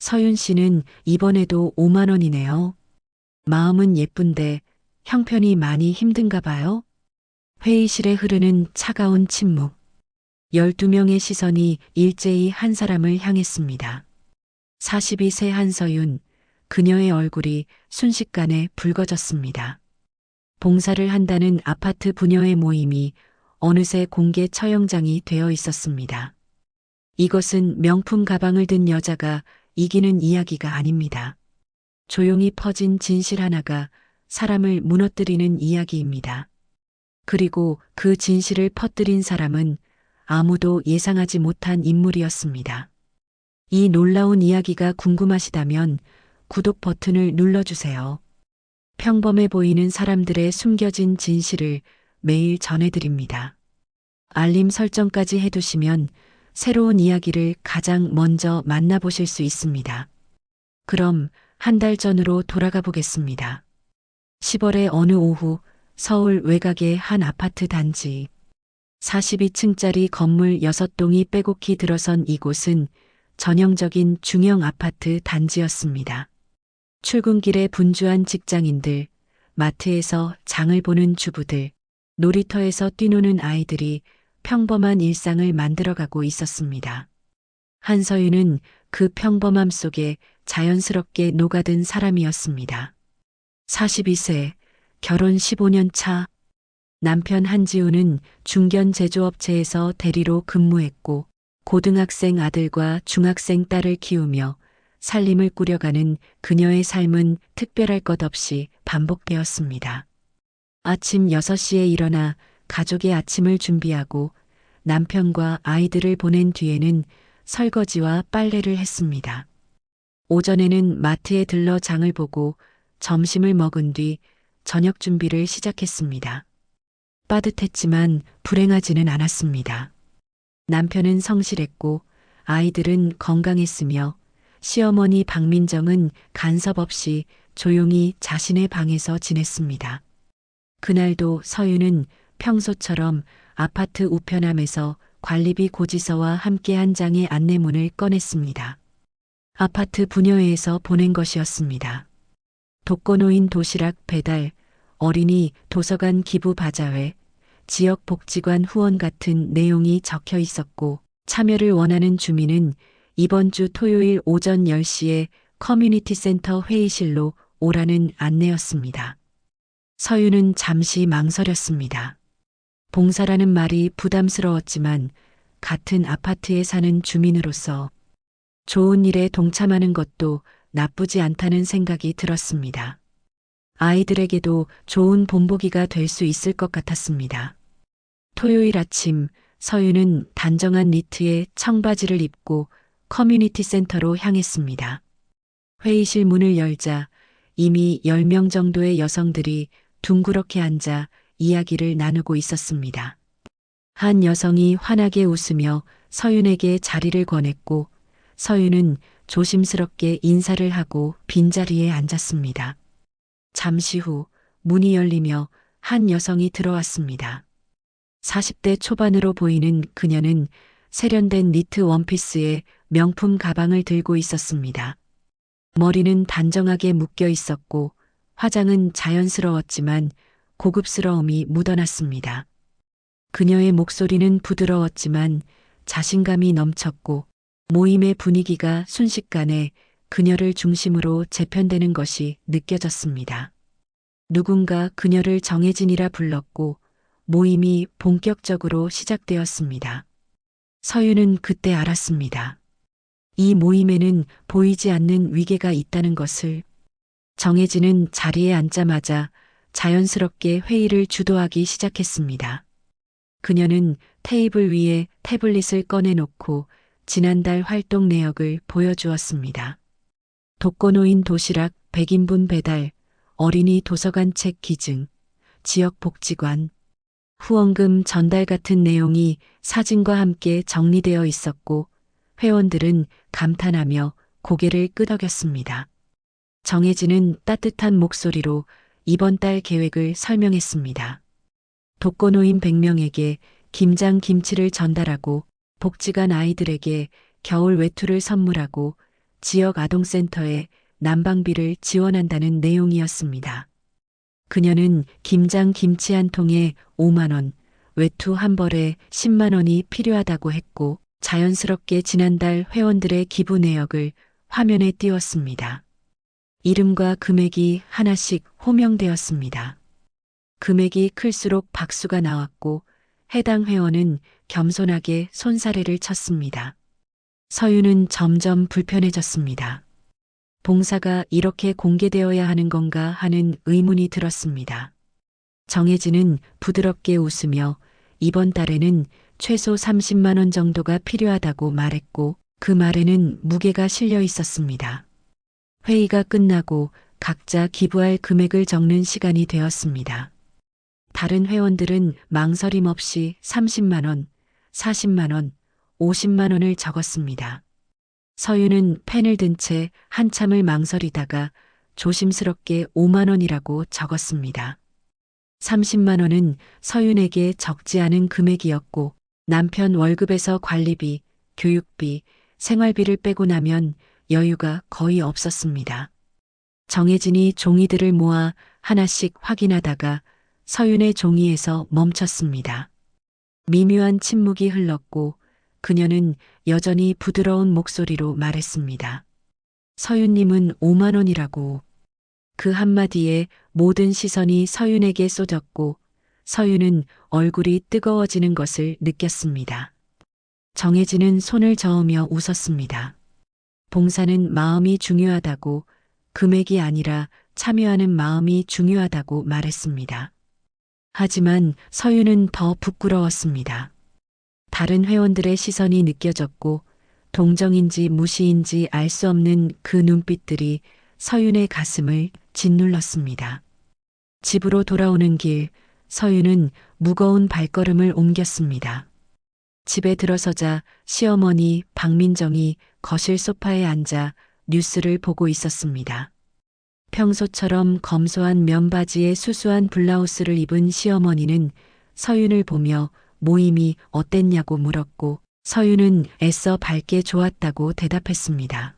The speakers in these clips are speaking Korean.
서윤 씨는 이번에도 5만 원이네요. 마음은 예쁜데 형편이 많이 힘든가 봐요. 회의실에 흐르는 차가운 침묵. 12명의 시선이 일제히 한 사람을 향했습니다. 42세 한서윤, 그녀의 얼굴이 순식간에 붉어졌습니다. 봉사를 한다는 아파트 부녀의 모임이 어느새 공개 처형장이 되어 있었습니다. 이것은 명품 가방을 든 여자가 이기는 이야기가 아닙니다. 조용히 퍼진 진실 하나가 사람을 무너뜨리는 이야기입니다. 그리고 그 진실을 퍼뜨린 사람은 아무도 예상하지 못한 인물이었습니다. 이 놀라운 이야기가 궁금하시다면 구독 버튼을 눌러주세요. 평범해 보이는 사람들의 숨겨진 진실을 매일 전해드립니다. 알림 설정까지 해두시면 새로운 이야기를 가장 먼저 만나보실 수 있습니다. 그럼 한 달 전으로 돌아가 보겠습니다. 10월의 어느 오후 서울 외곽의 한 아파트 단지. 42층짜리 건물 6동이 빼곡히 들어선 이곳은 전형적인 중형 아파트 단지였습니다. 출근길에 분주한 직장인들, 마트에서 장을 보는 주부들, 놀이터에서 뛰노는 아이들이 평범한 일상을 만들어가고 있었습니다. 한서윤은 그 평범함 속에 자연스럽게 녹아든 사람이었습니다. 42세, 결혼 15년 차, 남편 한지우는 중견 제조업체에서 대리로 근무했고 고등학생 아들과 중학생 딸을 키우며 살림을 꾸려가는 그녀의 삶은 특별할 것 없이 반복되었습니다. 아침 6시에 일어나 가족의 아침을 준비하고 남편과 아이들을 보낸 뒤에는 설거지와 빨래를 했습니다. 오전에는 마트에 들러 장을 보고 점심을 먹은 뒤 저녁 준비를 시작했습니다. 빠듯했지만 불행하지는 않았습니다. 남편은 성실했고 아이들은 건강했으며 시어머니 박민정은 간섭 없이 조용히 자신의 방에서 지냈습니다. 그날도 서윤은 평소처럼 아파트 우편함에서 관리비 고지서와 함께 한 장의 안내문을 꺼냈습니다. 아파트 부녀회에서 보낸 것이었습니다. 독거노인 도시락 배달, 어린이 도서관 기부 바자회, 지역 복지관 후원 같은 내용이 적혀 있었고 참여를 원하는 주민은 이번 주 토요일 오전 10시에 커뮤니티 센터 회의실로 오라는 안내였습니다. 서윤은 잠시 망설였습니다. 봉사라는 말이 부담스러웠지만 같은 아파트에 사는 주민으로서 좋은 일에 동참하는 것도 나쁘지 않다는 생각이 들었습니다. 아이들에게도 좋은 본보기가 될 수 있을 것 같았습니다. 토요일 아침 서윤은 단정한 니트에 청바지를 입고 커뮤니티 센터로 향했습니다. 회의실 문을 열자 이미 10명 정도의 여성들이 둥그렇게 앉아 이야기를 나누고 있었습니다. 한 여성이 환하게 웃으며 서윤에게 자리를 권했고 서윤은 조심스럽게 인사를 하고 빈자리에 앉았습니다. 잠시 후 문이 열리며 한 여성이 들어왔습니다. 40대 초반으로 보이는 그녀는 세련된 니트 원피스에 명품 가방을 들고 있었습니다. 머리는 단정하게 묶여 있었고 화장은 자연스러웠지만 고급스러움이 묻어났습니다. 그녀의 목소리는 부드러웠지만 자신감이 넘쳤고 모임의 분위기가 순식간에 그녀를 중심으로 재편되는 것이 느껴졌습니다. 누군가 그녀를 정혜진이라 불렀고 모임이 본격적으로 시작되었습니다. 서윤은 그때 알았습니다. 이 모임에는 보이지 않는 위계가 있다는 것을. 정혜진은 자리에 앉자마자 자연스럽게 회의를 주도하기 시작했습니다. 그녀는 테이블 위에 태블릿을 꺼내놓고 지난달 활동 내역을 보여주었습니다. 독거노인 도시락 100인분 배달, 어린이 도서관 책 기증, 지역 복지관, 후원금 전달 같은 내용이 사진과 함께 정리되어 있었고 회원들은 감탄하며 고개를 끄덕였습니다. 정혜진은 따뜻한 목소리로 이번 달 계획을 설명했습니다. 독거노인 100명에게 김장 김치를 전달하고 복지관 아이들에게 겨울 외투를 선물하고 지역 아동센터에 난방비를 지원한다는 내용이었습니다. 그녀는 김장 김치 한 통에 5만 원, 외투 한 벌에 10만 원이 필요하다고 했고 자연스럽게 지난달 회원들의 기부 내역을 화면에 띄웠습니다. 이름과 금액이 하나씩 호명되었습니다. 금액이 클수록 박수가 나왔고 해당 회원은 겸손하게 손사래를 쳤습니다. 서윤은 점점 불편해졌습니다. 봉사가 이렇게 공개되어야 하는 건가 하는 의문이 들었습니다. 정혜진은 부드럽게 웃으며 이번 달에는 최소 30만 원 정도가 필요하다고 말했고 그 말에는 무게가 실려 있었습니다. 회의가 끝나고 각자 기부할 금액을 적는 시간이 되었습니다. 다른 회원들은 망설임 없이 30만 원, 40만 원, 50만 원을 적었습니다. 서윤은 펜을 든 채 한참을 망설이다가 조심스럽게 5만 원이라고 적었습니다. 30만 원은 서윤에게 적지 않은 금액이었고 남편 월급에서 관리비, 교육비, 생활비를 빼고 나면 여유가 거의 없었습니다. 정혜진이 종이들을 모아 하나씩 확인하다가 서윤의 종이에서 멈췄습니다. 미묘한 침묵이 흘렀고 그녀는 여전히 부드러운 목소리로 말했습니다. 서윤님은 5만 원이라고. 그 한마디에 모든 시선이 서윤에게 쏟았고 서윤은 얼굴이 뜨거워지는 것을 느꼈습니다. 정혜진은 손을 저으며 웃었습니다. 봉사는 마음이 중요하다고, 금액이 아니라 참여하는 마음이 중요하다고 말했습니다. 하지만 서윤은 더 부끄러웠습니다. 다른 회원들의 시선이 느껴졌고 동정인지 무시인지 알 수 없는 그 눈빛들이 서윤의 가슴을 짓눌렀습니다. 집으로 돌아오는 길, 서윤은 무거운 발걸음을 옮겼습니다. 집에 들어서자 시어머니 박민정이 거실 소파에 앉아 뉴스를 보고 있었습니다. 평소처럼 검소한 면바지에 수수한 블라우스를 입은 시어머니는 서윤을 보며 모임이 어땠냐고 물었고 서윤은 애써 밝게 좋았다고 대답했습니다.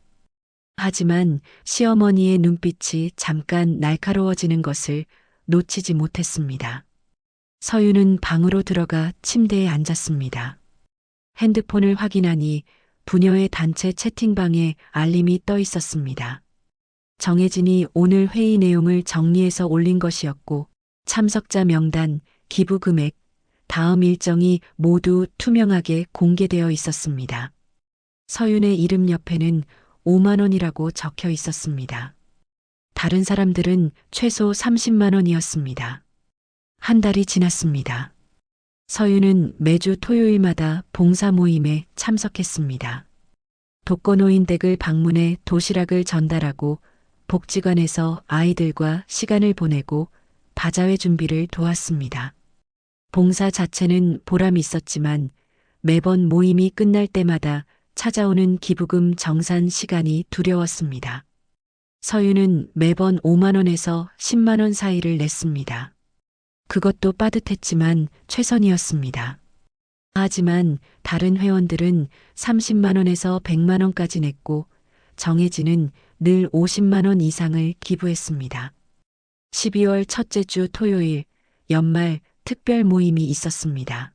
하지만 시어머니의 눈빛이 잠깐 날카로워지는 것을 놓치지 못했습니다. 서윤은 방으로 들어가 침대에 앉았습니다. 핸드폰을 확인하니 부녀의 단체 채팅방에 알림이 떠 있었습니다. 정혜진이 오늘 회의 내용을 정리해서 올린 것이었고 참석자 명단, 기부 금액, 다음 일정이 모두 투명하게 공개되어 있었습니다. 서윤의 이름 옆에는 5만 원이라고 적혀 있었습니다. 다른 사람들은 최소 30만 원이었습니다. 한 달이 지났습니다. 서윤은 매주 토요일마다 봉사 모임에 참석했습니다. 독거노인 댁을 방문해 도시락을 전달하고 복지관에서 아이들과 시간을 보내고 바자회 준비를 도왔습니다. 봉사 자체는 보람이 있었지만 매번 모임이 끝날 때마다 찾아오는 기부금 정산 시간이 두려웠습니다. 서윤은 매번 5만 원에서 10만 원 사이를 냈습니다. 그것도 빠듯했지만 최선이었습니다. 하지만 다른 회원들은 30만 원에서 100만 원까지 냈고 정혜진은 늘 50만 원 이상을 기부했습니다. 12월 첫째 주 토요일 연말 특별 모임이 있었습니다.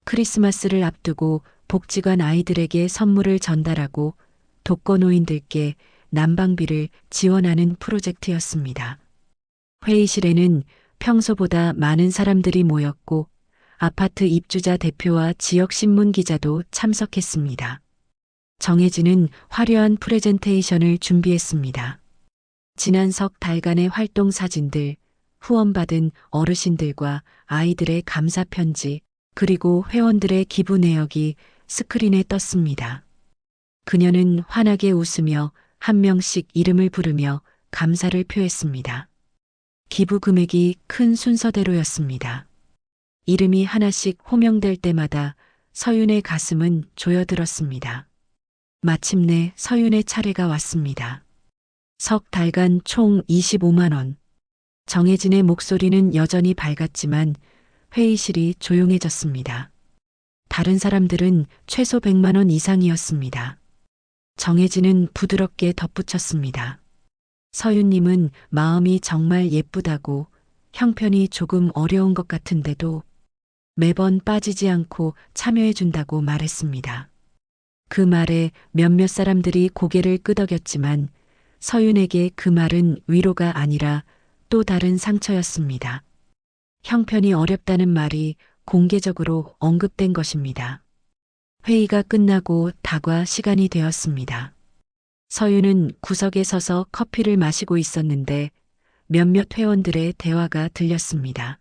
크리스마스를 앞두고 복지관 아이들에게 선물을 전달하고 독거노인들께 난방비를 지원하는 프로젝트였습니다. 회의실에는 평소보다 많은 사람들이 모였고 아파트 입주자 대표와 지역신문 기자도 참석했습니다. 정혜진은 화려한 프레젠테이션을 준비했습니다. 지난 석 달간의 활동 사진들, 후원받은 어르신들과 아이들의 감사 편지, 그리고 회원들의 기부 내역이 스크린에 떴습니다. 그녀는 환하게 웃으며 한 명씩 이름을 부르며 감사를 표했습니다. 기부 금액이 큰 순서대로였습니다. 이름이 하나씩 호명될 때마다 서윤의 가슴은 조여들었습니다. 마침내 서윤의 차례가 왔습니다. 석 달간 총 25만 원. 정혜진의 목소리는 여전히 밝았지만 회의실이 조용해졌습니다. 다른 사람들은 최소 100만 원 이상이었습니다. 정혜진은 부드럽게 덧붙였습니다. 서윤님은 마음이 정말 예쁘다고, 형편이 조금 어려운 것 같은데도 매번 빠지지 않고 참여해준다고 말했습니다. 그 말에 몇몇 사람들이 고개를 끄덕였지만 서윤에게 그 말은 위로가 아니라 또 다른 상처였습니다. 형편이 어렵다는 말이 공개적으로 언급된 것입니다. 회의가 끝나고 다과 시간이 되었습니다. 서윤은 구석에 서서 커피를 마시고 있었는데 몇몇 회원들의 대화가 들렸습니다.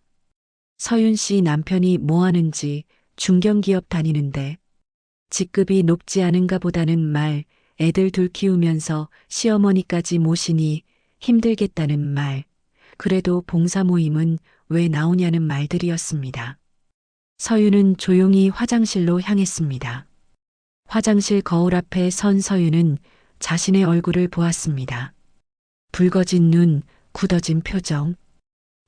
서윤 씨 남편이 뭐 하는지 중견기업 다니는데 직급이 높지 않은가 보다는 말, 애들 둘 키우면서 시어머니까지 모시니 힘들겠다는 말, 그래도 봉사 모임은 왜 나오냐는 말들이었습니다. 서윤은 조용히 화장실로 향했습니다. 화장실 거울 앞에 선 서윤은 자신의 얼굴을 보았습니다. 붉어진 눈, 굳어진 표정.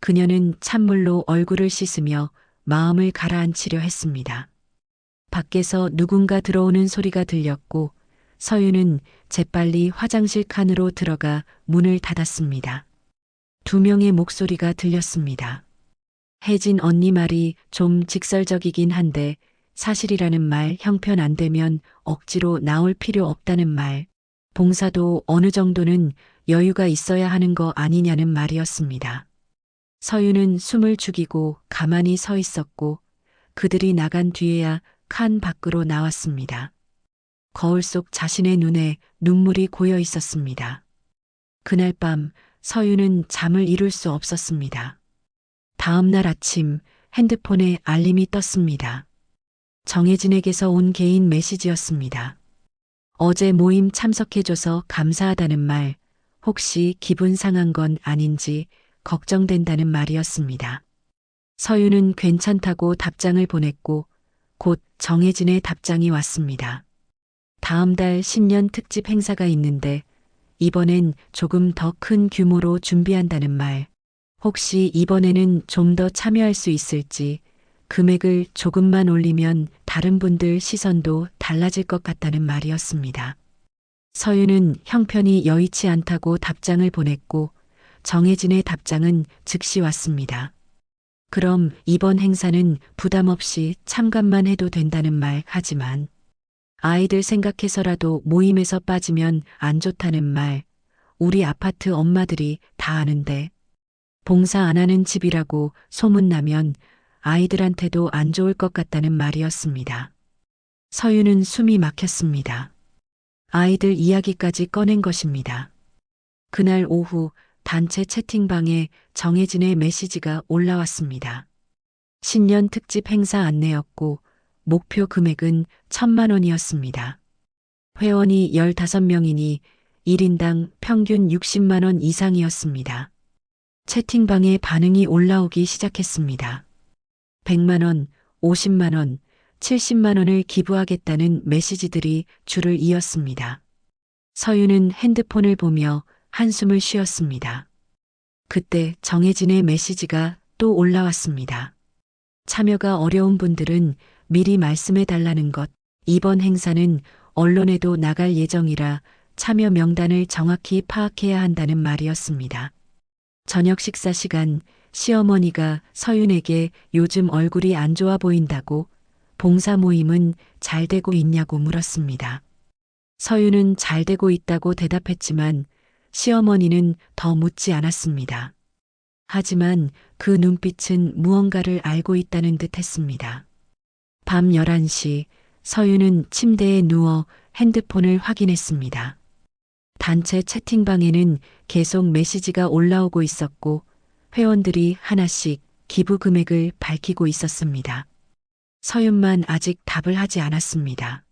그녀는 찬물로 얼굴을 씻으며 마음을 가라앉히려 했습니다. 밖에서 누군가 들어오는 소리가 들렸고 서윤은 재빨리 화장실 칸으로 들어가 문을 닫았습니다. 두 명의 목소리가 들렸습니다. 혜진 언니 말이 좀 직설적이긴 한데 사실이라는 말, 형편 안 되면 억지로 나올 필요 없다는 말, 봉사도 어느 정도는 여유가 있어야 하는 거 아니냐는 말이었습니다. 서윤은 숨을 죽이고 가만히 서 있었고 그들이 나간 뒤에야 칸 밖으로 나왔습니다. 거울 속 자신의 눈에 눈물이 고여 있었습니다. 그날 밤 서윤은 잠을 이룰 수 없었습니다. 다음 날 아침 핸드폰에 알림이 떴습니다. 정혜진에게서 온 개인 메시지였습니다. 어제 모임 참석해줘서 감사하다는 말, 혹시 기분 상한 건 아닌지 걱정된다는 말이었습니다. 서윤은 괜찮다고 답장을 보냈고 곧 정혜진의 답장이 왔습니다. 다음 달 신년 특집 행사가 있는데 이번엔 조금 더 큰 규모로 준비한다는 말, 혹시 이번에는 좀 더 참여할 수 있을지, 금액을 조금만 올리면 다른 분들 시선도 달라질 것 같다는 말이었습니다. 서윤은 형편이 여의치 않다고 답장을 보냈고 정혜진의 답장은 즉시 왔습니다. 그럼 이번 행사는 부담 없이 참관만 해도 된다는 말, 하지만 아이들 생각해서라도 모임에서 빠지면 안 좋다는 말, 우리 아파트 엄마들이 다 아는데 봉사 안 하는 집이라고 소문나면 아이들한테도 안 좋을 것 같다는 말이었습니다. 서윤은 숨이 막혔습니다. 아이들 이야기까지 꺼낸 것입니다. 그날 오후 단체 채팅방에 정혜진의 메시지가 올라왔습니다. 신년 특집 행사 안내였고 목표 금액은 1,000만 원이었습니다. 회원이 15명이니 1인당 평균 60만 원 이상이었습니다. 채팅방에 반응이 올라오기 시작했습니다. 100만 원, 50만 원, 70만 원을 기부하겠다는 메시지들이 줄을 이었습니다. 서윤은 핸드폰을 보며 한숨을 쉬었습니다. 그때 정혜진의 메시지가 또 올라왔습니다. 참여가 어려운 분들은 미리 말씀해 달라는 것, 이번 행사는 언론에도 나갈 예정이라 참여 명단을 정확히 파악해야 한다는 말이었습니다. 저녁 식사 시간 시어머니가 서윤에게 요즘 얼굴이 안 좋아 보인다고, 봉사 모임은 잘 되고 있냐고 물었습니다. 서윤은 잘 되고 있다고 대답했지만 시어머니는 더 묻지 않았습니다. 하지만 그 눈빛은 무언가를 알고 있다는 듯 했습니다. 밤 11시 서윤은 침대에 누워 핸드폰을 확인했습니다. 단체 채팅방에는 계속 메시지가 올라오고 있었고 회원들이 하나씩 기부 금액을 밝히고 있었습니다. 서윤만 아직 답을 하지 않았습니다.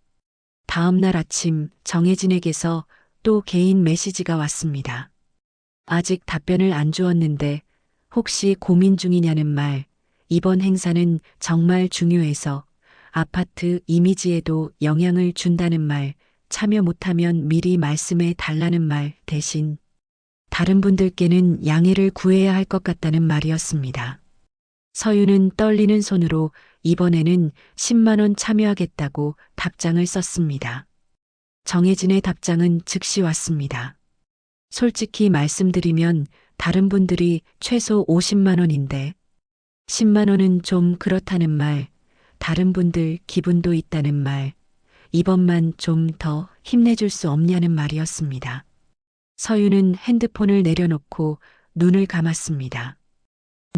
다음 날 아침 정혜진에게서 또 개인 메시지가 왔습니다. 아직 답변을 안 주었는데 혹시 고민 중이냐는 말, 이번 행사는 정말 중요해서 아파트 이미지에도 영향을 준다는 말, 참여 못하면 미리 말씀해 달라는 말 대신 다른 분들께는 양해를 구해야 할 것 같다는 말이었습니다. 서윤은 떨리는 손으로 이번에는 10만 원 참여하겠다고 답장을 썼습니다. 정혜진의 답장은 즉시 왔습니다. 솔직히 말씀드리면 다른 분들이 최소 50만 원인데 10만 원은 좀 그렇다는 말, 다른 분들 기분도 있다는 말, 이번만 좀 더 힘내줄 수 없냐는 말이었습니다. 서윤은 핸드폰을 내려놓고 눈을 감았습니다.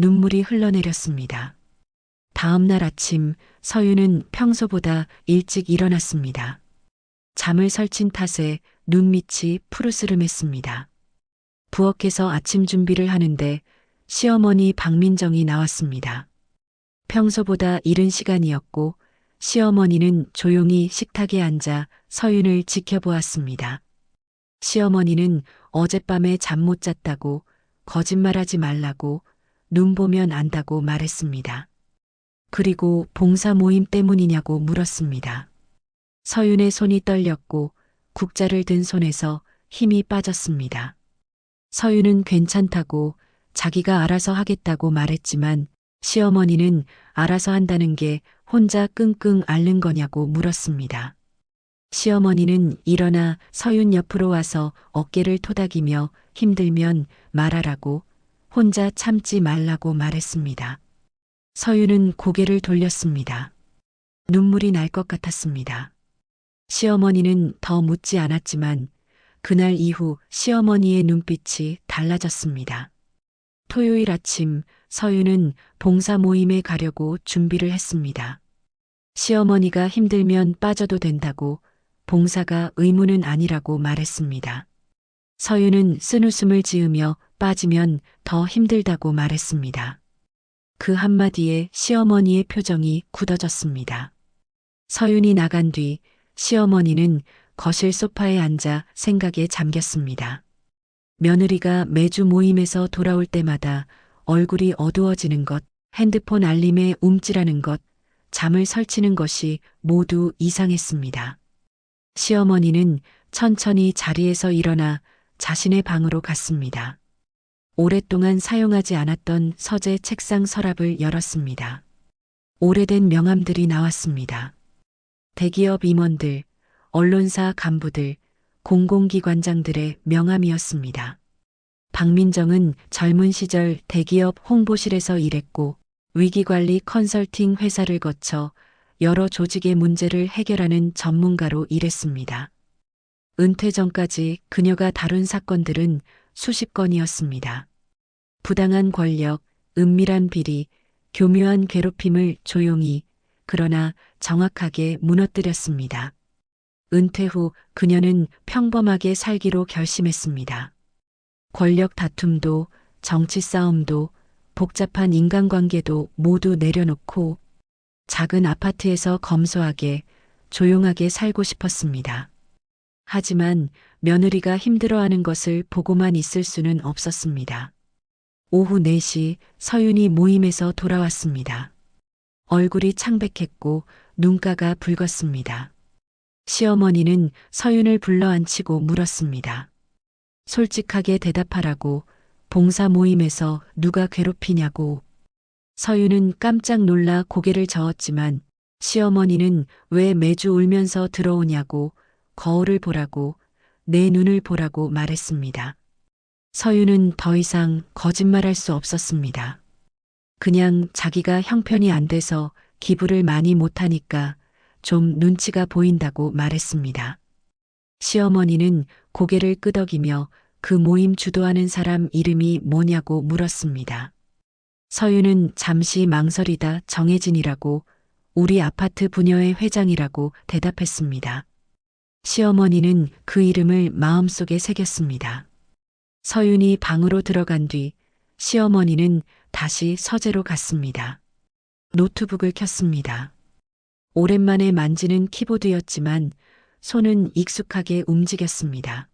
눈물이 흘러내렸습니다. 다음 날 아침 서윤은 평소보다 일찍 일어났습니다. 잠을 설친 탓에 눈밑이 푸르스름했습니다. 부엌에서 아침 준비를 하는데 시어머니 박민정이 나왔습니다. 평소보다 이른 시간이었고 시어머니는 조용히 식탁에 앉아 서윤을 지켜보았습니다. 시어머니는 어젯밤에 잠 못 잤다고, 거짓말하지 말라고, 눈 보면 안다고 말했습니다. 그리고 봉사 모임 때문이냐고 물었습니다. 서윤의 손이 떨렸고 국자를 든 손에서 힘이 빠졌습니다. 서윤은 괜찮다고, 자기가 알아서 하겠다고 말했지만 시어머니는 알아서 한다는 게 혼자 끙끙 앓는 거냐고 물었습니다. 시어머니는 일어나 서윤 옆으로 와서 어깨를 토닥이며 힘들면 말하라고, 혼자 참지 말라고 말했습니다. 서윤은 고개를 돌렸습니다. 눈물이 날 것 같았습니다. 시어머니는 더 묻지 않았지만 그날 이후 시어머니의 눈빛이 달라졌습니다. 토요일 아침 서윤은 봉사 모임에 가려고 준비를 했습니다. 시어머니가 힘들면 빠져도 된다고, 봉사가 의무는 아니라고 말했습니다. 서윤은 쓴웃음을 지으며 빠지면 더 힘들다고 말했습니다. 그 한마디에 시어머니의 표정이 굳어졌습니다. 서윤이 나간 뒤 시어머니는 거실 소파에 앉아 생각에 잠겼습니다. 며느리가 매주 모임에서 돌아올 때마다 얼굴이 어두워지는 것, 핸드폰 알림에 움찔하는 것, 잠을 설치는 것이 모두 이상했습니다. 시어머니는 천천히 자리에서 일어나 자신의 방으로 갔습니다. 오랫동안 사용하지 않았던 서재 책상 서랍을 열었습니다. 오래된 명함들이 나왔습니다. 대기업 임원들, 언론사 간부들, 공공기관장들의 명함이었습니다. 박민정은 젊은 시절 대기업 홍보실에서 일했고 위기관리 컨설팅 회사를 거쳐 여러 조직의 문제를 해결하는 전문가로 일했습니다. 은퇴 전까지 그녀가 다룬 사건들은 수십 건이었습니다. 부당한 권력, 은밀한 비리, 교묘한 괴롭힘을 조용히, 그러나 정확하게 무너뜨렸습니다. 은퇴 후 그녀는 평범하게 살기로 결심했습니다. 권력 다툼도, 정치 싸움도, 복잡한 인간관계도 모두 내려놓고 작은 아파트에서 검소하게, 조용하게 살고 싶었습니다. 하지만 며느리가 힘들어하는 것을 보고만 있을 수는 없었습니다. 오후 4시 서윤이 모임에서 돌아왔습니다. 얼굴이 창백했고 눈가가 붉었습니다. 시어머니는 서윤을 불러 앉히고 물었습니다. 솔직하게 대답하라고, 봉사 모임에서 누가 괴롭히냐고. 서윤은 깜짝 놀라 고개를 저었지만 시어머니는 왜 매주 울면서 들어오냐고, 거울을 보라고, 내 눈을 보라고 말했습니다. 서윤은 더 이상 거짓말할 수 없었습니다. 그냥 자기가 형편이 안 돼서 기부를 많이 못하니까 좀 눈치가 보인다고 말했습니다. 시어머니는 고개를 끄덕이며 그 모임 주도하는 사람 이름이 뭐냐고 물었습니다. 서윤은 잠시 망설이다 정혜진이라고, 우리 아파트 부녀회 회장이라고 대답했습니다. 시어머니는 그 이름을 마음속에 새겼습니다. 서윤이 방으로 들어간 뒤 시어머니는 다시 서재로 갔습니다. 노트북을 켰습니다. 오랜만에 만지는 키보드였지만 손은 익숙하게 움직였습니다.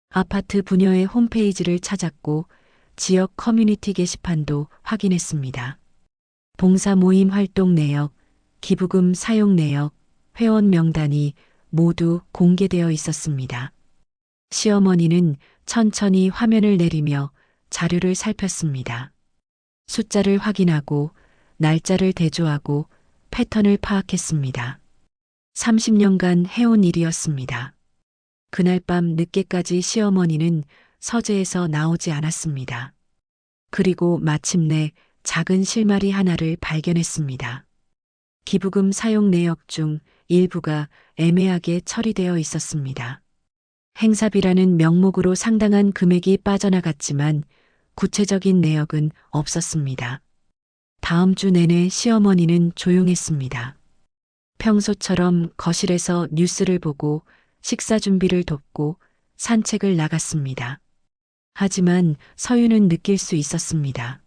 아파트 부녀의 홈페이지를 찾았고 지역 커뮤니티 게시판도 확인했습니다. 봉사 모임 활동 내역, 기부금 사용 내역, 회원 명단이 모두 공개되어 있었습니다. 시어머니는 천천히 화면을 내리며 자료를 살폈습니다. 숫자를 확인하고 날짜를 대조하고 패턴을 파악했습니다. 30년간 해온 일이었습니다. 그날 밤 늦게까지 시어머니는 서재에서 나오지 않았습니다. 그리고 마침내 작은 실마리 하나를 발견했습니다. 기부금 사용 내역 중 일부가 애매하게 처리되어 있었습니다. 행사비라는 명목으로 상당한 금액이 빠져나갔지만 구체적인 내역은 없었습니다. 다음 주 내내 시어머니는 조용했습니다. 평소처럼 거실에서 뉴스를 보고 식사 준비를 돕고 산책을 나갔습니다. 하지만 서유는 느낄 수 있었습니다.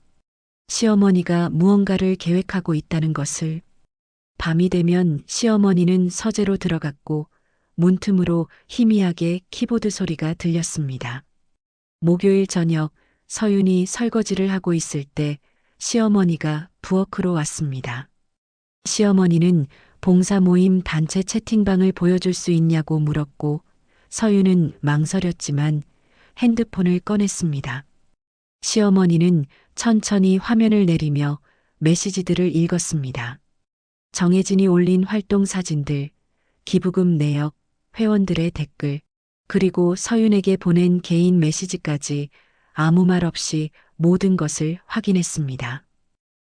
시어머니가 무언가를 계획하고 있다는 것을. 밤이 되면 시어머니는 서재로 들어갔고 문틈으로 희미하게 키보드 소리가 들렸습니다. 목요일 저녁 서윤이 설거지를 하고 있을 때 시어머니가 부엌으로 왔습니다. 시어머니는 봉사 모임 단체 채팅방을 보여줄 수 있냐고 물었고 서윤은 망설였지만 핸드폰을 꺼냈습니다. 시어머니는 천천히 화면을 내리며 메시지들을 읽었습니다. 정혜진이 올린 활동 사진들, 기부금 내역, 회원들의 댓글, 그리고 서윤에게 보낸 개인 메시지까지 아무 말 없이 모든 것을 확인했습니다.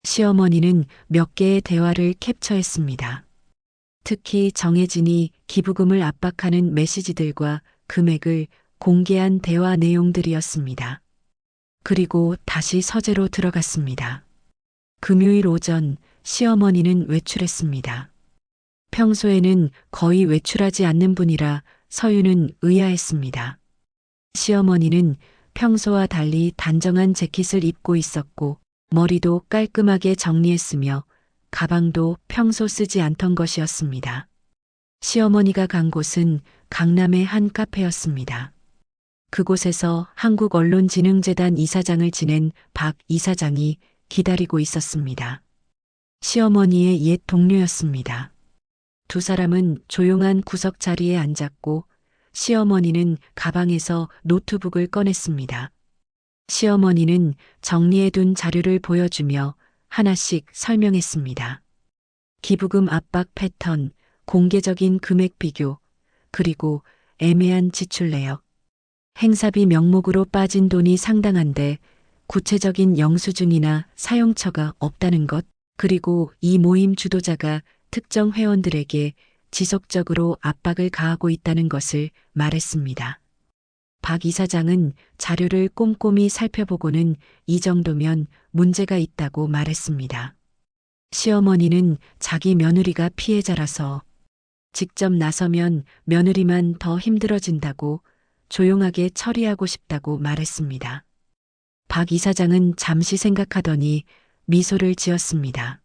시어머니는 몇 개의 대화를 캡처했습니다. 특히 정혜진이 기부금을 압박하는 메시지들과 금액을 공개한 대화 내용들이었습니다. 그리고 다시 서재로 들어갔습니다. 금요일 오전 시어머니는 외출했습니다. 평소에는 거의 외출하지 않는 분이라 서유는 의아했습니다. 시어머니는 평소와 달리 단정한 재킷을 입고 있었고 머리도 깔끔하게 정리했으며 가방도 평소 쓰지 않던 것이었습니다. 시어머니가 간 곳은 강남의 한 카페였습니다. 그곳에서 한국언론진흥재단 이사장을 지낸 박 이사장이 기다리고 있었습니다. 시어머니의 옛 동료였습니다. 두 사람은 조용한 구석 자리에 앉았고 시어머니는 가방에서 노트북을 꺼냈습니다. 시어머니는 정리해둔 자료를 보여주며 하나씩 설명했습니다. 기부금 압박 패턴, 공개적인 금액 비교, 그리고 애매한 지출 내역. 행사비 명목으로 빠진 돈이 상당한데 구체적인 영수증이나 사용처가 없다는 것, 그리고 이 모임 주도자가 특정 회원들에게 지속적으로 압박을 가하고 있다는 것을 말했습니다. 박 이사장은 자료를 꼼꼼히 살펴보고는 이 정도면 문제가 있다고 말했습니다. 시어머니는 자기 며느리가 피해자라서 직접 나서면 며느리만 더 힘들어진다고 조용하게 처리하고 싶다고 말했습니다. 박 이사장은 잠시 생각하더니 미소를 지었습니다.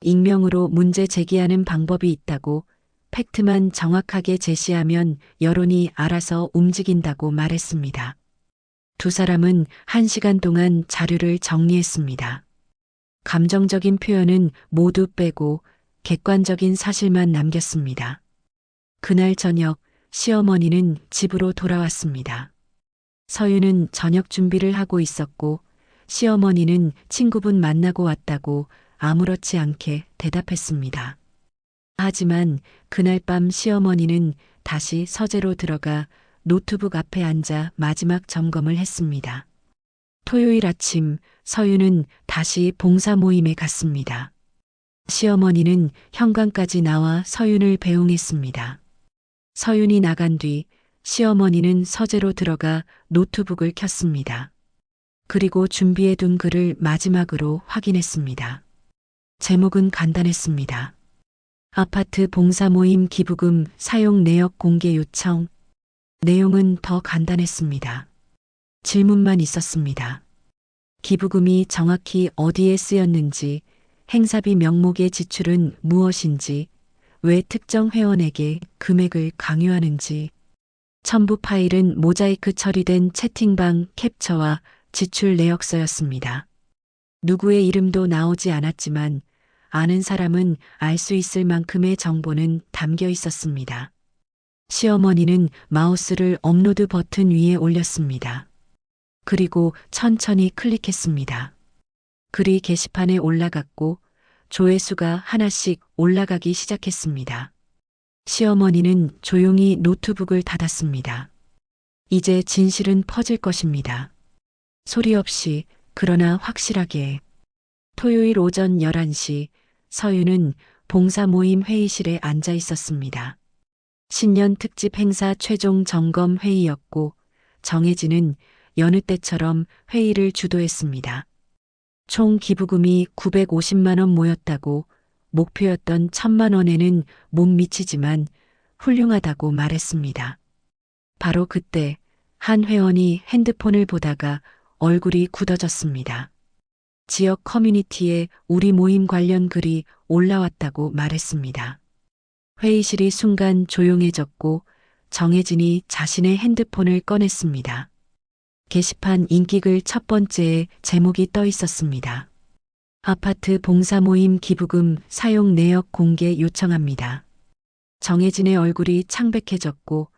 익명으로 문제 제기하는 방법이 있다고 팩트만 정확하게 제시하면 여론이 알아서 움직인다고 말했습니다. 두 사람은 1시간 동안 자료를 정리했습니다. 감정적인 표현은 모두 빼고 객관적인 사실만 남겼습니다. 그날 저녁 시어머니는 집으로 돌아왔습니다. 서유는 저녁 준비를 하고 있었고 시어머니는 친구분 만나고 왔다고 아무렇지 않게 대답했습니다. 하지만 그날 밤 시어머니는 다시 서재로 들어가 노트북 앞에 앉아 마지막 점검을 했습니다. 토요일 아침 서유는 다시 봉사 모임에 갔습니다. 시어머니는 현관까지 나와 서윤을 배웅했습니다. 서윤이 나간 뒤 시어머니는 서재로 들어가 노트북을 켰습니다. 그리고 준비해둔 글을 마지막으로 확인했습니다. 제목은 간단했습니다. 아파트 봉사 모임 기부금 사용 내역 공개 요청. 내용은 더 간단했습니다. 질문만 있었습니다. 기부금이 정확히 어디에 쓰였는지, 행사비 명목의 지출은 무엇인지, 왜 특정 회원에게 금액을 강요하는지. 첨부 파일은 모자이크 처리된 채팅방 캡처와 지출 내역서였습니다. 누구의 이름도 나오지 않았지만 아는 사람은 알 수 있을 만큼의 정보는 담겨 있었습니다. 시어머니는 마우스를 업로드 버튼 위에 올렸습니다. 그리고 천천히 클릭했습니다. 글이 게시판에 올라갔고 조회수가 하나씩 올라가기 시작했습니다. 시어머니는 조용히 노트북을 닫았습니다. 이제 진실은 퍼질 것입니다. 소리 없이, 그러나 확실하게. 토요일 오전 11시, 서윤은 봉사 모임 회의실에 앉아 있었습니다. 신년 특집 행사 최종 점검 회의였고, 정혜진은 여느 때처럼 회의를 주도했습니다. 총 기부금이 950만 원 모였다고, 목표였던 1000만 원에는 못 미치지만 훌륭하다고 말했습니다. 바로 그때 한 회원이 핸드폰을 보다가 얼굴이 굳어졌습니다. 지역 커뮤니티에 우리 모임 관련 글이 올라왔다고 말했습니다. 회의실이 순간 조용해졌고 정혜진이 자신의 핸드폰을 꺼냈습니다. 게시판 인기글 첫 번째에 제목이 떠 있었습니다. 아파트 봉사 모임 기부금 사용 내역 공개 요청합니다. 정혜진의 얼굴이 창백해졌고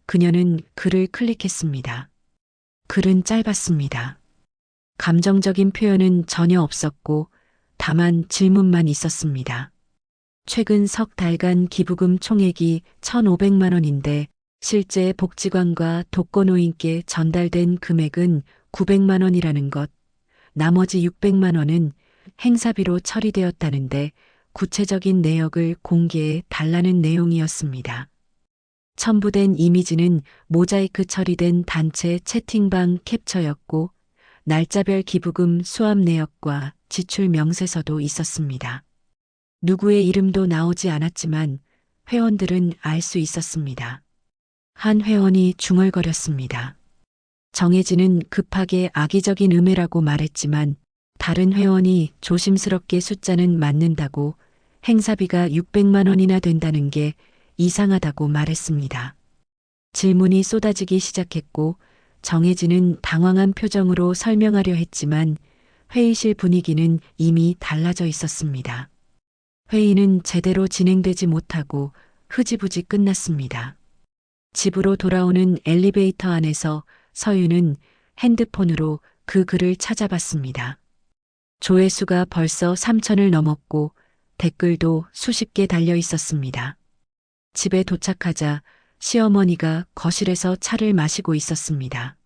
그녀는 글을 클릭했습니다. 글은 짧았습니다. 감정적인 표현은 전혀 없었고 다만 질문만 있었습니다. 최근 석 달간 기부금 총액이 1,500만 원인데 실제 복지관과 독거노인께 전달된 금액은 900만 원이라는 것, 나머지 600만 원은 행사비로 처리되었다는데 구체적인 내역을 공개해 달라는 내용이었습니다. 첨부된 이미지는 모자이크 처리된 단체 채팅방 캡처였고 날짜별 기부금 수합 내역과 지출 명세서도 있었습니다. 누구의 이름도 나오지 않았지만 회원들은 알 수 있었습니다. 한 회원이 중얼거렸습니다. 정혜진은 급하게 악의적인 음해라고 말했지만 다른 회원이 조심스럽게 숫자는 맞는다고 행사비가 600만 원이나 된다는 게 이상하다고 말했습니다. 질문이 쏟아지기 시작했고 정혜진은 당황한 표정으로 설명하려 했지만 회의실 분위기는 이미 달라져 있었습니다. 회의는 제대로 진행되지 못하고 흐지부지 끝났습니다. 집으로 돌아오는 엘리베이터 안에서 서윤은 핸드폰으로 그 글을 찾아봤습니다. 조회수가 벌써 3,000을 넘었고 댓글도 수십 개 달려 있었습니다. 집에 도착하자 시어머니가 거실에서 차를 마시고 있었습니다.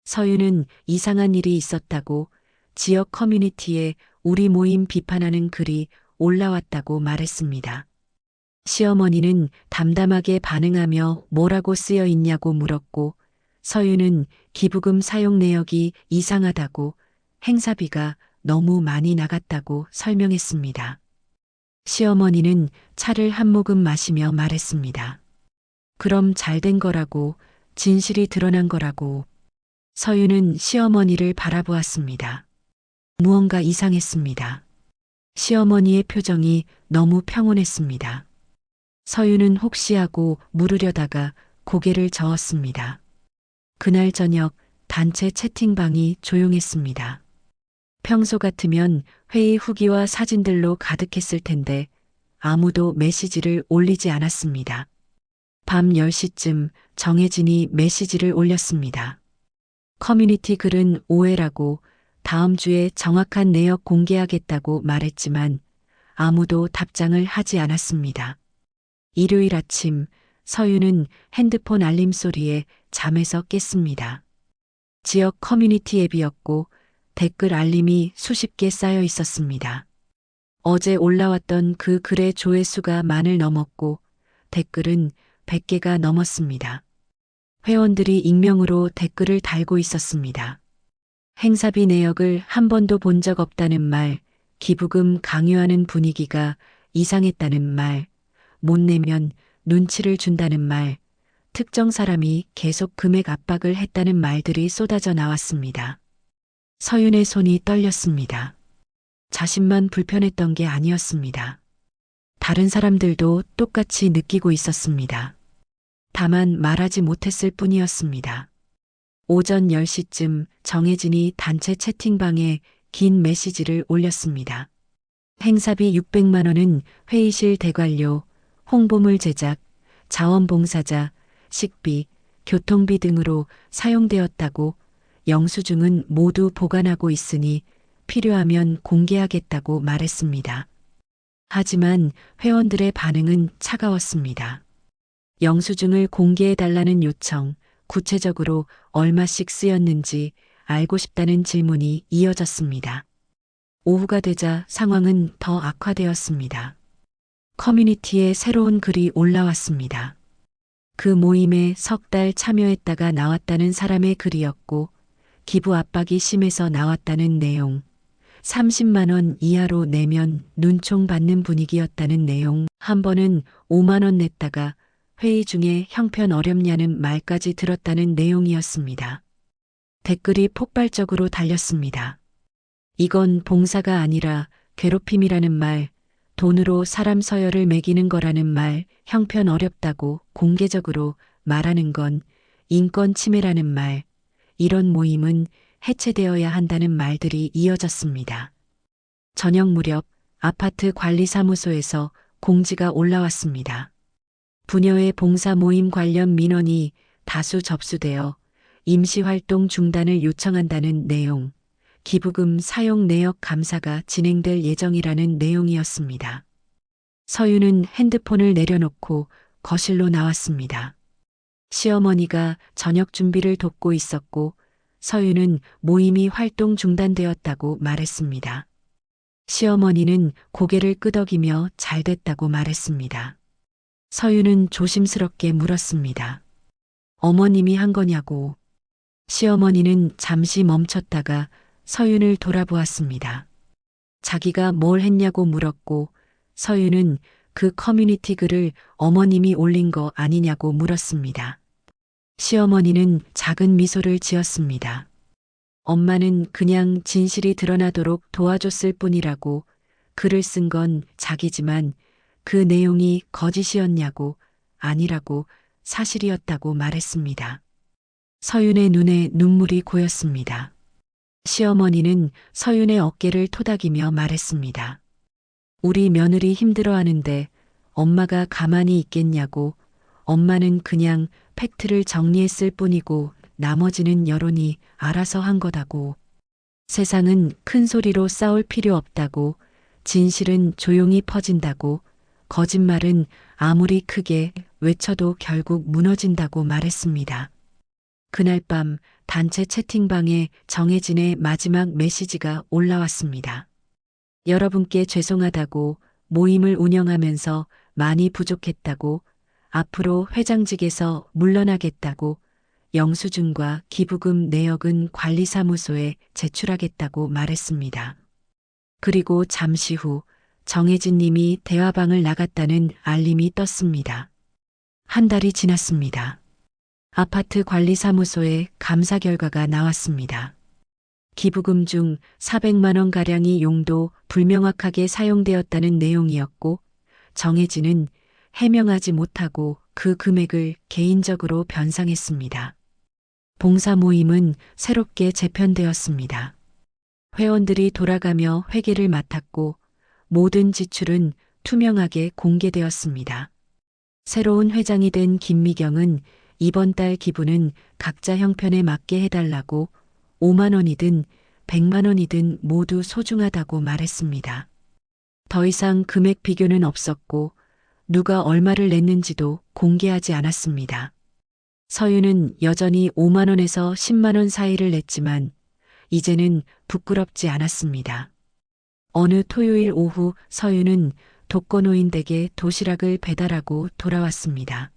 서윤은 이상한 일이 있었다고 지역 커뮤니티에 우리 모임 비판하는 글이 올라왔다고 말했습니다. 시어머니는 담담하게 반응하며 뭐라고 쓰여 있냐고 물었고 서윤은 기부금 사용 내역이 이상하다고 행사비가 너무 많이 나갔다고 설명했습니다. 시어머니는 차를 한 모금 마시며 말했습니다. 그럼 잘된 거라고, 진실이 드러난 거라고. 서윤은 시어머니를 바라보았습니다. 무언가 이상했습니다. 시어머니의 표정이 너무 평온했습니다. 서윤은 혹시 하고 물으려다가 고개를 저었습니다. 그날 저녁 단체 채팅방이 조용했습니다. 평소 같으면 회의 후기와 사진들로 가득했을 텐데 아무도 메시지를 올리지 않았습니다. 밤 10시쯤 정혜진이 메시지를 올렸습니다. 커뮤니티 글은 오해라고 다음 주에 정확한 내역 공개하겠다고 말했지만 아무도 답장을 하지 않았습니다. 일요일 아침 서윤은 핸드폰 알림 소리에 잠에서 깼습니다. 지역 커뮤니티 앱이었고 댓글 알림이 수십 개 쌓여 있었습니다. 어제 올라왔던 그 글의 조회수가 만을 넘었고 댓글은 100개가 넘었습니다. 회원들이 익명으로 댓글을 달고 있었습니다. 행사비 내역을 한 번도 본 적 없다는 말, 기부금 강요하는 분위기가 이상했다는 말, 못 내면 눈치를 준다는 말, 특정 사람이 계속 금액 압박을 했다는 말들이 쏟아져 나왔습니다. 서윤의 손이 떨렸습니다. 자신만 불편했던 게 아니었습니다. 다른 사람들도 똑같이 느끼고 있었습니다. 다만 말하지 못했을 뿐이었습니다. 오전 10시쯤 정혜진이 단체 채팅방에 긴 메시지를 올렸습니다. 행사비 600만 원은 회의실 대관료, 홍보물 제작, 자원봉사자, 식비, 교통비 등으로 사용되었다고 영수증은 모두 보관하고 있으니 필요하면 공개하겠다고 말했습니다. 하지만 회원들의 반응은 차가웠습니다. 영수증을 공개해달라는 요청, 구체적으로 얼마씩 쓰였는지 알고 싶다는 질문이 이어졌습니다. 오후가 되자 상황은 더 악화되었습니다. 커뮤니티에 새로운 글이 올라왔습니다. 그 모임에 석 달 참여했다가 나왔다는 사람의 글이었고, 기부 압박이 심해서 나왔다는 내용, 30만 원 이하로 내면 눈총 받는 분위기였다는 내용, 한 번은 5만 원 냈다가 회의 중에 형편 어렵냐는 말까지 들었다는 내용이었습니다. 댓글이 폭발적으로 달렸습니다. 이건 봉사가 아니라 괴롭힘이라는 말, 돈으로 사람 서열을 매기는 거라는 말, 형편 어렵다고 공개적으로 말하는 건 인권 침해라는 말, 이런 모임은 해체되어야 한다는 말들이 이어졌습니다. 저녁 무렵 아파트 관리사무소에서 공지가 올라왔습니다. 부녀의 봉사 모임 관련 민원이 다수 접수되어 임시활동 중단을 요청한다는 내용, 기부금 사용 내역 감사가 진행될 예정이라는 내용이었습니다. 서윤은 핸드폰을 내려놓고 거실로 나왔습니다. 시어머니가 저녁 준비를 돕고 있었고 서윤은 모임이 활동 중단되었다고 말했습니다. 시어머니는 고개를 끄덕이며 잘 됐다고 말했습니다. 서윤은 조심스럽게 물었습니다. 어머님이 한 거냐고. 시어머니는 잠시 멈췄다가 서윤을 돌아보았습니다. 자기가 뭘 했냐고 물었고 서윤은 그 커뮤니티 글을 어머님이 올린 거 아니냐고 물었습니다. 시어머니는 작은 미소를 지었습니다. 엄마는 그냥 진실이 드러나도록 도와줬을 뿐이라고, 글을 쓴 건 자기지만 그 내용이 거짓이었냐고, 아니라고, 사실이었다고 말했습니다. 서윤의 눈에 눈물이 고였습니다. 시어머니는 서윤의 어깨를 토닥이며 말했습니다. 우리 며느리 힘들어하는데 엄마가 가만히 있겠냐고. 엄마는 그냥 팩트를 정리했을 뿐이고 나머지는 여론이 알아서 한 거다고. 세상은 큰 소리로 싸울 필요 없다고. 진실은 조용히 퍼진다고. 거짓말은 아무리 크게 외쳐도 결국 무너진다고 말했습니다. 그날 밤 단체 채팅방에 정혜진의 마지막 메시지가 올라왔습니다. 여러분께 죄송하다고, 모임을 운영하면서 많이 부족했다고, 앞으로 회장직에서 물러나겠다고, 영수증과 기부금 내역은 관리사무소에 제출하겠다고 말했습니다. 그리고 잠시 후 정혜진 님이 대화방을 나갔다는 알림이 떴습니다. 한 달이 지났습니다. 아파트 관리사무소에 감사 결과가 나왔습니다. 기부금 중 400만 원가량이 용도 불명확하게 사용되었다는 내용이었고 정혜진은 해명하지 못하고 그 금액을 개인적으로 변상했습니다. 봉사 모임은 새롭게 재편되었습니다. 회원들이 돌아가며 회계를 맡았고 모든 지출은 투명하게 공개되었습니다. 새로운 회장이 된 김미경은 이번 달 기부는 각자 형편에 맞게 해달라고 5만 원이든 100만 원이든 모두 소중하다고 말했습니다. 더 이상 금액 비교는 없었고 누가 얼마를 냈는지도 공개하지 않았습니다. 서윤은 여전히 5만 원에서 10만 원 사이를 냈지만 이제는 부끄럽지 않았습니다. 어느 토요일 오후 서윤은 독거노인 댁에 도시락을 배달하고 돌아왔습니다.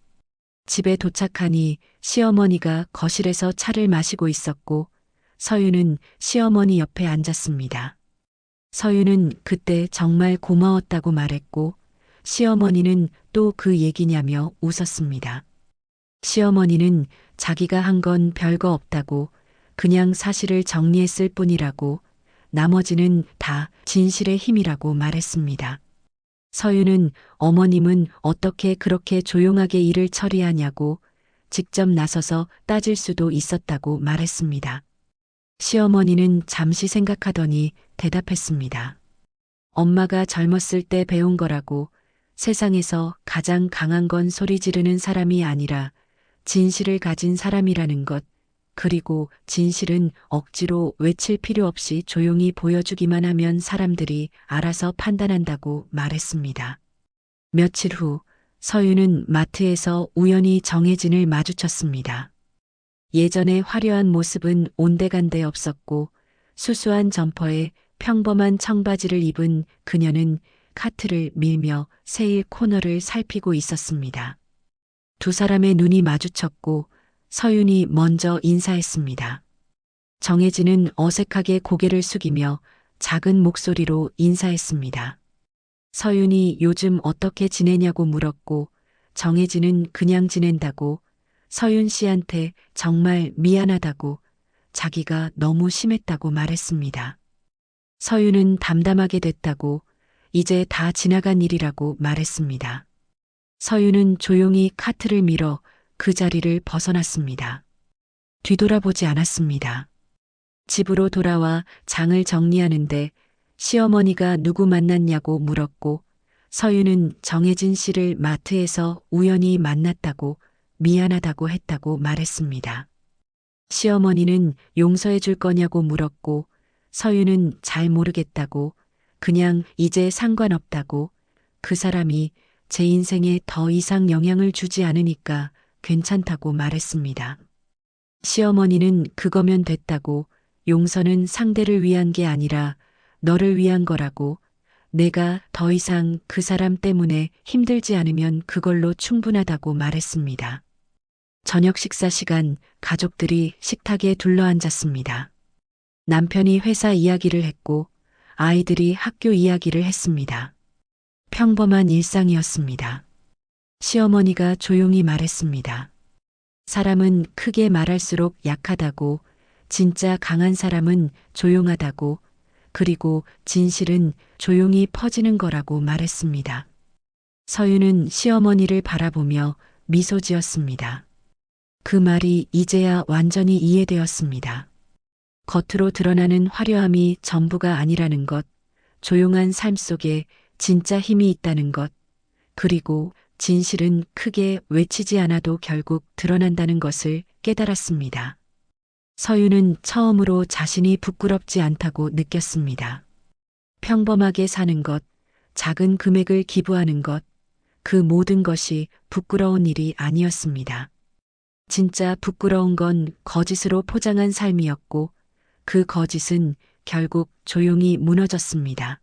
집에 도착하니 시어머니가 거실에서 차를 마시고 있었고 서윤은 시어머니 옆에 앉았습니다. 서윤은 그때 정말 고마웠다고 말했고 시어머니는 또 그 얘기냐며 웃었습니다. 시어머니는 자기가 한 건 별거 없다고 그냥 사실을 정리했을 뿐이라고 나머지는 다 진실의 힘이라고 말했습니다. 서윤은 어머님은 어떻게 그렇게 조용하게 일을 처리하냐고 직접 나서서 따질 수도 있었다고 말했습니다. 시어머니는 잠시 생각하더니 대답했습니다. 엄마가 젊었을 때 배운 거라고 세상에서 가장 강한 건 소리 지르는 사람이 아니라 진실을 가진 사람이라는 것, 그리고 진실은 억지로 외칠 필요 없이 조용히 보여주기만 하면 사람들이 알아서 판단한다고 말했습니다. 며칠 후 서윤은 마트에서 우연히 정혜진을 마주쳤습니다. 예전의 화려한 모습은 온데간데 없었고 수수한 점퍼에 평범한 청바지를 입은 그녀는 카트를 밀며 세일 코너를 살피고 있었습니다. 두 사람의 눈이 마주쳤고 서윤이 먼저 인사했습니다. 정혜진은 어색하게 고개를 숙이며 작은 목소리로 인사했습니다. 서윤이 요즘 어떻게 지내냐고 물었고 정혜진은 그냥 지낸다고 서윤 씨한테 정말 미안하다고 자기가 너무 심했다고 말했습니다. 서윤은 담담하게 됐다고 이제 다 지나간 일이라고 말했습니다. 서윤은 조용히 카트를 밀어 그 자리를 벗어났습니다. 뒤돌아보지 않았습니다. 집으로 돌아와 장을 정리하는데 시어머니가 누구 만났냐고 물었고 서윤은 정혜진 씨를 마트에서 우연히 만났다고 미안하다고 했다고 말했습니다. 시어머니는 용서해 줄 거냐고 물었고 서윤은 잘 모르겠다고 그냥 이제 상관없다고 그 사람이 제 인생에 더 이상 영향을 주지 않으니까 괜찮다고 말했습니다. 시어머니는 그거면 됐다고 용서는 상대를 위한 게 아니라 너를 위한 거라고 내가 더 이상 그 사람 때문에 힘들지 않으면 그걸로 충분하다고 말했습니다. 저녁 식사 시간 가족들이 식탁에 둘러앉았습니다. 남편이 회사 이야기를 했고 아이들이 학교 이야기를 했습니다. 평범한 일상이었습니다. 시어머니가 조용히 말했습니다. 사람은 크게 말할수록 약하다고, 진짜 강한 사람은 조용하다고, 그리고 진실은 조용히 퍼지는 거라고 말했습니다. 서윤은 시어머니를 바라보며 미소 지었습니다. 그 말이 이제야 완전히 이해되었습니다. 겉으로 드러나는 화려함이 전부가 아니라는 것, 조용한 삶 속에 진짜 힘이 있다는 것, 그리고 진실은 크게 외치지 않아도 결국 드러난다는 것을 깨달았습니다. 서윤은 처음으로 자신이 부끄럽지 않다고 느꼈습니다. 평범하게 사는 것, 작은 금액을 기부하는 것, 그 모든 것이 부끄러운 일이 아니었습니다. 진짜 부끄러운 건 거짓으로 포장한 삶이었고 그 거짓은 결국 조용히 무너졌습니다.